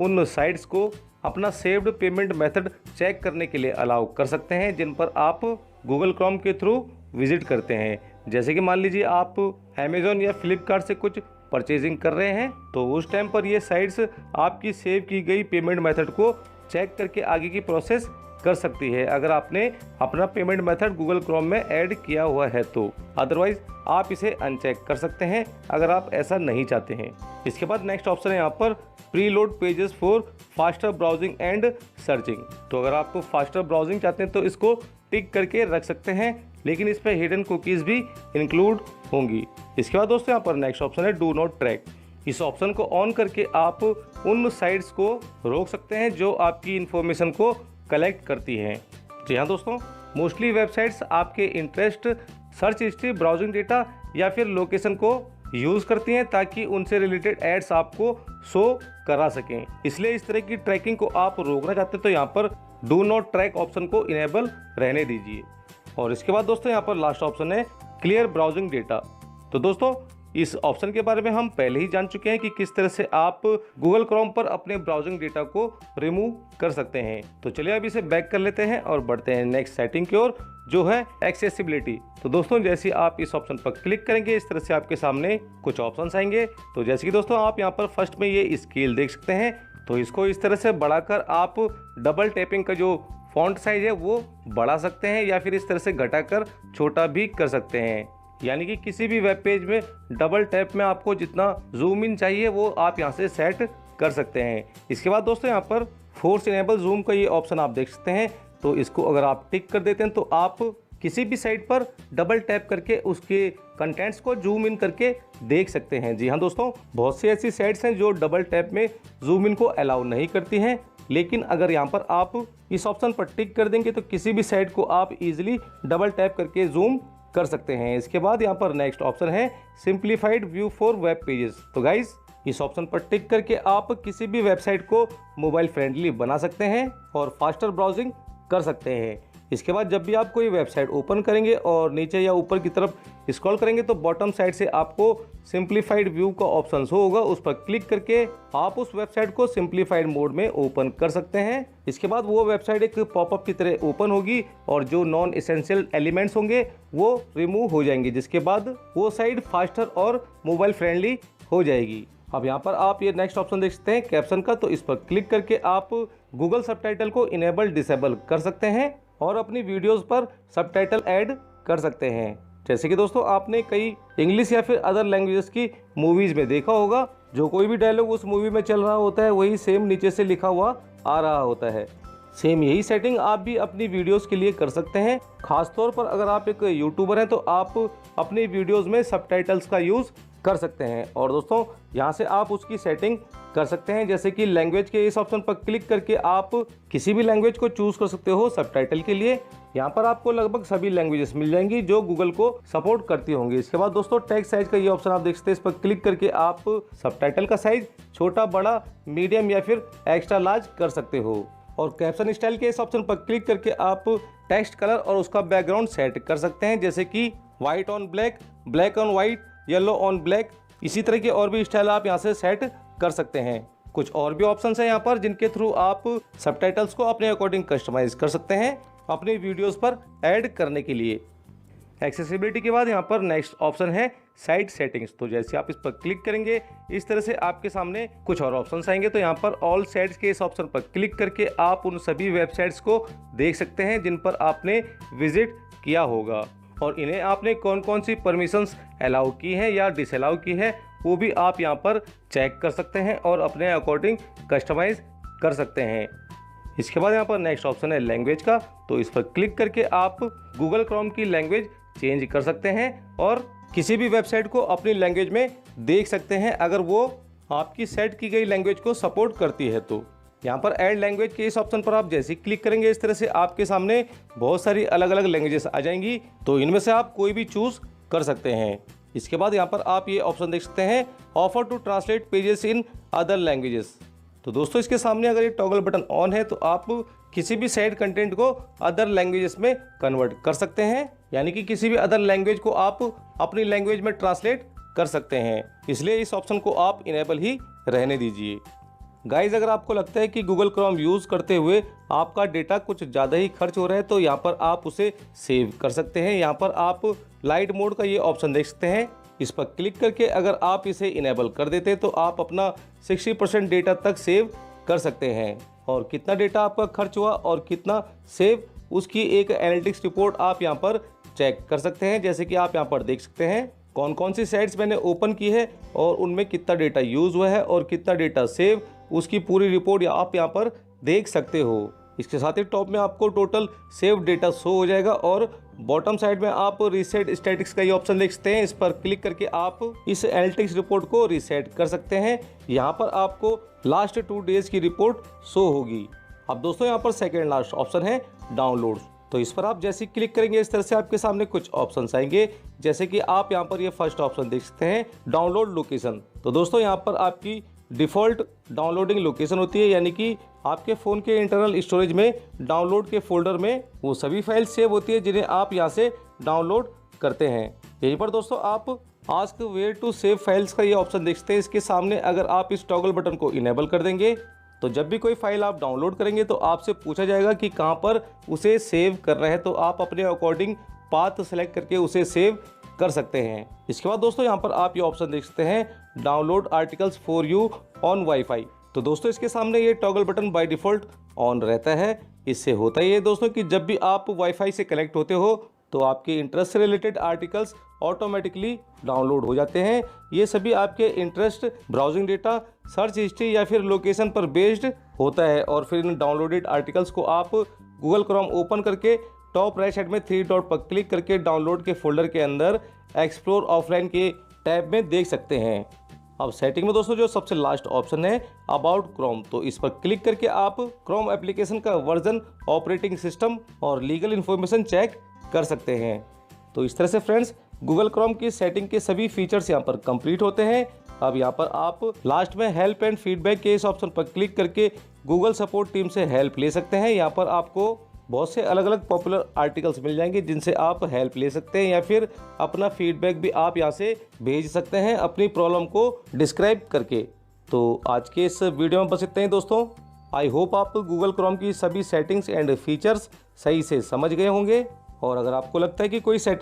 उन साइट्स को अपना सेव्ड पेमेंट मेथड चेक करने के लिए अलाउ कर सकते हैं जिन पर आप गूगल क्रोम के थ्रू विजिट करते हैं। जैसे कि मान लीजिए आप अमेज़ॉन या फ्लिपकार्ट से कुछ परचेजिंग कर रहे हैं, तो उस टाइम पर ये साइट्स आपकी सेव की गई पेमेंट मेथड को चेक करके आगे की प्रोसेस कर सकती है, अगर आपने अपना पेमेंट मेथड गूगल क्रोम में ऐड किया हुआ है तो। अदरवाइज आप इसे अनचेक कर सकते हैं अगर आप ऐसा नहीं चाहते हैं। इसके बाद नेक्स्ट ऑप्शन है यहाँ पर preload pages for faster browsing and searching. तो अगर आप फास्टर ब्राउजिंग चाहते हैं तो इसको टिक करके रख सकते हैं, लेकिन इस पर हिडन कुकीज़ भी इंक्लूड होंगी। इसके बाद दोस्तों यहाँ पर नेक्स्ट ऑप्शन है डू नॉट ट्रैक। इस ऑप्शन को ऑन करके आप उन साइट्स को रोक सकते हैं जो आपकी इन्फॉर्मेशन को कलेक्ट करती हैं। जी हाँ दोस्तों, मोस्टली वेबसाइट्स आपके interest, search history, browsing data या फिर लोकेशन को यूज़ करती हैं ताकि उनसे रिलेटेड एड्स आपको शो करा सकें। इसलिए इस तरह की ट्रैकिंग को आप रोकना चाहते हैं तो यहाँ पर डू नॉट ट्रैक ऑप्शन को इनेबल रहने दीजिए। और इसके बाद दोस्तों यहाँ पर लास्ट ऑप्शन है क्लियर ब्राउजिंग डेटा। तो दोस्तों इस ऑप्शन के बारे में हम पहले ही जान चुके हैं कि किस तरह से आप गूगल क्रोम पर अपने ब्राउजिंग डेटा को रिमूव कर सकते हैं। तो चलिए अब इसे बैक कर लेते हैं और बढ़ते हैं नेक्स्ट सेटिंग की ओर, जो है एक्सेसिबिलिटी। तो दोस्तों जैसे आप इस ऑप्शन पर क्लिक करेंगे इस तरह से आपके सामने कुछ ऑप्शंस आएंगे। तो जैसे कि दोस्तों आप यहाँ पर फर्स्ट में ये स्केल देख सकते हैं, तो इसको इस तरह से बढ़ाकर आप डबल टैपिंग का जो फॉन्ट साइज है वो बढ़ा सकते हैं या फिर इस तरह से घटाकर छोटा भी कर सकते हैं। यानी कि किसी भी वेब पेज में डबल टैप में आपको जितना जूम इन चाहिए वो आप यहाँ से सेट कर सकते हैं। इसके बाद दोस्तों यहाँ पर फोर्स इनेबल जूम का ये ऑप्शन आप देख सकते हैं, तो इसको अगर आप टिक कर देते हैं तो आप किसी भी साइट पर डबल टैप करके उसके कंटेंट्स को जूम इन करके देख सकते हैं। जी हाँ दोस्तों, बहुत सी ऐसी साइट्स हैं जो डबल टैप में जूम इन को अलाउ नहीं करती हैं, लेकिन अगर यहाँ पर आप इस ऑप्शन पर टिक कर देंगे तो किसी भी साइट को आप इजीली डबल टैप करके जूम कर सकते हैं। इसके बाद यहाँ पर नेक्स्ट ऑप्शन है simplified view for web pages. तो गाइस इस ऑप्शन पर टिक करके आप किसी भी वेबसाइट को मोबाइल फ्रेंडली बना सकते हैं और फास्टर ब्राउजिंग कर सकते हैं। इसके बाद जब भी आप कोई वेबसाइट ओपन करेंगे और नीचे या ऊपर की तरफ स्क्रॉल करेंगे तो बॉटम साइड से आपको सिंप्लीफाइड व्यू का ऑप्शन होगा, उस पर क्लिक करके आप उस वेबसाइट को सिंप्लीफाइड मोड में ओपन कर सकते हैं। इसके बाद वो वेबसाइट एक पॉपअप की तरह ओपन होगी और जो नॉन एसेंशियल एलिमेंट्स होंगे वो रिमूव हो जाएंगे, जिसके बाद वो साइट फास्टर और मोबाइल फ्रेंडली हो जाएगी। अब यहाँ पर आप ये नेक्स्ट ऑप्शन देख सकते हैं कैप्शन का, तो इस पर क्लिक करके आप गूगल सबटाइटल को इनेबल डिसेबल कर सकते हैं और अपनी वीडियोस पर सबटाइटल ऐड कर सकते हैं। जैसे कि दोस्तों आपने कई इंग्लिश या फिर अदर लैंग्वेजेस की मूवीज़ में देखा होगा, जो कोई भी डायलॉग उस मूवी में चल रहा होता है वही सेम नीचे से लिखा हुआ आ रहा होता है। सेम यही सेटिंग आप भी अपनी वीडियोस के लिए कर सकते हैं। खासतौर पर अगर आप एक यूट्यूबर हैं तो आप अपनी वीडियोस में सबटाइटल्स का यूज़ कर सकते हैं। और दोस्तों यहाँ से आप उसकी सेटिंग कर सकते हैं, जैसे कि लैंग्वेज के इस ऑप्शन पर क्लिक करके आप किसी भी लैंग्वेज को चूज़ कर सकते हो सबटाइटल के लिए। यहाँ पर आपको लगभग सभी लैंग्वेजेस मिल जाएंगी जो गूगल को सपोर्ट करती होंगी। इसके बाद दोस्तों टेक्स्ट साइज का ये ऑप्शन आप देख सकते हैं, इस पर क्लिक करके आप सबटाइटल का साइज छोटा, बड़ा, मीडियम या फिर एक्स्ट्रा लार्ज कर सकते हो। और कैप्शन स्टाइल के इस ऑप्शन पर क्लिक करके आप टेक्स्ट कलर और उसका बैकग्राउंड सेट कर सकते हैं, जैसे कि white on black, black on white, yellow on black. इसी तरह के और भी स्टाइल आप यहाँ से सेट कर सकते हैं। कुछ और भी ऑप्शंस हैं यहाँ पर जिनके थ्रू आप सबटाइटल्स को अपने अकॉर्डिंग कस्टमाइज कर सकते हैं अपने वीडियोस पर ऐड करने के लिए। एक्सेसिबिलिटी के बाद यहाँ पर नेक्स्ट ऑप्शन है साइट सेटिंग्स। तो जैसे आप इस पर क्लिक करेंगे इस तरह से आपके सामने कुछ और ऑप्शंस आएंगे। तो यहाँ पर ऑल साइट्स के इस ऑप्शन पर क्लिक करके आप उन सभी वेबसाइट्स को देख सकते हैं जिन पर आपने विजिट किया होगा और इन्हें आपने कौन कौन सी परमिशंस अलाउ की हैं या डिसअलाउ की है वो भी आप यहाँ पर चेक कर सकते हैं और अपने अकॉर्डिंग कस्टमाइज कर सकते हैं। इसके बाद यहाँ पर नेक्स्ट ऑप्शन है लैंग्वेज का। तो इस पर क्लिक करके आप गूगल क्रोम की लैंग्वेज चेंज कर सकते हैं और किसी भी वेबसाइट को अपनी लैंग्वेज में देख सकते हैं अगर वो आपकी सेट की गई लैंग्वेज को सपोर्ट करती है। तो यहाँ पर ऐड लैंग्वेज के इस ऑप्शन पर आप जैसे क्लिक करेंगे इस तरह से आपके सामने बहुत सारी अलग अलग लैंग्वेजेस आ जाएंगी, तो इनमें से आप कोई भी चूज़ कर सकते हैं। इसके बाद यहाँ पर आप ये ऑप्शन देख सकते हैं offer to translate pages in other languages. तो दोस्तों इसके सामने अगर ये टॉगल बटन ऑन है तो आप किसी भी साइट कंटेंट को अदर लैंग्वेजेस में कन्वर्ट कर सकते हैं, यानी कि किसी भी अदर लैंग्वेज को आप अपनी लैंग्वेज में ट्रांसलेट कर सकते हैं। इसलिए इस ऑप्शन को आप इनेबल ही रहने दीजिए। गाइज अगर आपको लगता है कि गूगल क्रोम यूज़ करते हुए आपका डेटा कुछ ज़्यादा ही खर्च हो रहा है तो यहाँ पर आप उसे सेव कर सकते हैं। यहाँ पर आप लाइट मोड का ये ऑप्शन देख सकते हैं, इस पर क्लिक करके अगर आप इसे इनेबल कर देते तो आप अपना 60% डेटा तक सेव कर सकते हैं। और कितना डेटा आपका खर्च हुआ और कितना सेव, उसकी एक एनालिटिक्स रिपोर्ट आप यहाँ पर चेक कर सकते हैं। जैसे कि आप यहाँ पर देख सकते हैं कौन कौन सी साइट्स मैंने ओपन की है और उनमें कितना डेटा यूज़ हुआ है और कितना डेटा सेव, उसकी पूरी रिपोर्ट आप यहाँ पर देख सकते हो। इसके साथ ही टॉप में आपको टोटल सेव डेटा शो हो जाएगा और बॉटम साइड में आप रीसेट स्टैटिक्स का ये ऑप्शन देख सकते हैं, इस पर क्लिक करके आप इस एनालिटिक्स रिपोर्ट को रीसेट कर सकते हैं। यहाँ पर आपको लास्ट 2 डेज की रिपोर्ट शो होगी। अब दोस्तों यहाँ पर सेकेंड लास्ट ऑप्शन है डाउनलोड्स, तो इस पर आप जैसे क्लिक करेंगे इस तरह से आपके सामने कुछ ऑप्शंस आएंगे। जैसे कि आप यहाँ पर ये फर्स्ट ऑप्शन देख सकते हैं डाउनलोड लोकेशन। तो दोस्तों यहाँ पर आपकी डिफ़ॉल्ट डाउनलोडिंग लोकेशन होती है, यानी कि आपके फ़ोन के इंटरनल स्टोरेज में डाउनलोड के फोल्डर में वो सभी फाइल सेव होती है जिन्हें आप यहाँ से डाउनलोड करते हैं। यहीं पर दोस्तों आप ask where to save files का ये ऑप्शन देखते हैं, इसके सामने अगर आप इस टॉगल बटन को इनेबल कर देंगे तो जब भी कोई फाइल आप डाउनलोड करेंगे तो आपसे पूछा जाएगा कि कहाँ पर उसे सेव करना है, तो आप अपने अकॉर्डिंग पाथ सेलेक्ट करके उसे सेव कर सकते हैं। इसके बाद दोस्तों यहाँ पर आप ये ऑप्शन देख सकते हैं download articles for you on wifi. तो दोस्तों इसके सामने ये toggle button by default on रहता है। इससे होता ही है दोस्तों कि जब भी आप वाईफाई से कनेक्ट होते हो तो आपके इंटरेस्ट से रिलेटेड आर्टिकल्स ऑटोमेटिकली डाउनलोड हो जाते हैं। ये सभी आपके interest, browsing data, search history या फिर लोकेशन पर बेस्ड होता है। और फिर इन डाउनलोडेड आर्टिकल्स को आप गूगल क्रोम ओपन करके टॉप राइट साइड में 3 डॉट पर क्लिक करके डाउनलोड के फोल्डर के अंदर एक्सप्लोर ऑफलाइन के टैब में देख सकते हैं। अब सेटिंग में दोस्तों जो सबसे लास्ट ऑप्शन है अबाउट क्रोम, तो इस पर क्लिक करके आप क्रोम एप्लीकेशन का वर्जन, ऑपरेटिंग सिस्टम और लीगल इन्फॉर्मेशन चेक कर सकते हैं। तो इस तरह से फ्रेंड्स गूगल क्रोम की सेटिंग के सभी फीचर्स यहाँ पर कंप्लीट होते हैं। अब यहाँ पर आप लास्ट में हेल्प एंड फीडबैक के इस ऑप्शन पर क्लिक करके गूगल सपोर्ट टीम से हेल्प ले सकते हैं। यहाँ पर आपको बहुत से अलग अलग पॉपुलर आर्टिकल्स मिल जाएंगे जिनसे आप हेल्प ले सकते हैं या फिर अपना फीडबैक भी आप यहाँ से भेज सकते हैं अपनी प्रॉब्लम को डिस्क्राइब करके। तो आज के इस वीडियो में बस इतना ही दोस्तों। आई होप आप गूगल क्रोम की सभी सेटिंग्स एंड फीचर्स सही से समझ गए होंगे। और अगर आपको लगता है कि कोई सेटिंग